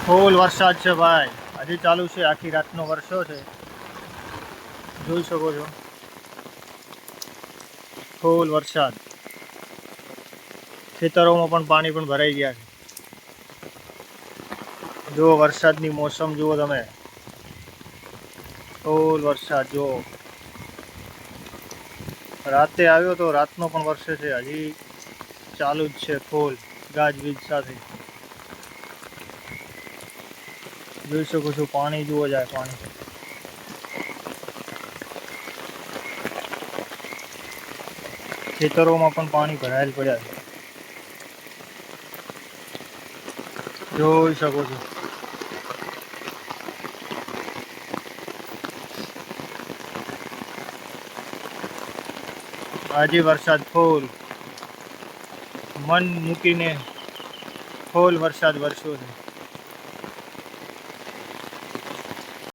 ફૂલ વરસાદ છે ભાઈ, હજી ચાલુ છે, આખી રાતનો વરસ્યો છે, જોઈ શકો છો. ફૂલ વરસાદ, ખેતરોમાં પણ પાણી પણ ભરાઈ ગયા છે. જુઓ વરસાદની મોસમ જુઓ તમે, ફૂલ વરસાદ જુઓ. રાતે આવ્યો તો રાતનો પણ વરસે છે, હજી ચાલુ જ છે ફૂલ ગાજવીજ સાથે. જોઈ શકો છો, પાણી જુઓ જાય પાણી. ખેતરોમાં પણ પાણી ભરાયેલ પડ્યા છે, જોઈ શકો છો. આજે વરસાદ ફૂલ મન મૂકીને ફૂલ વરસાદ વરસ્યો છે.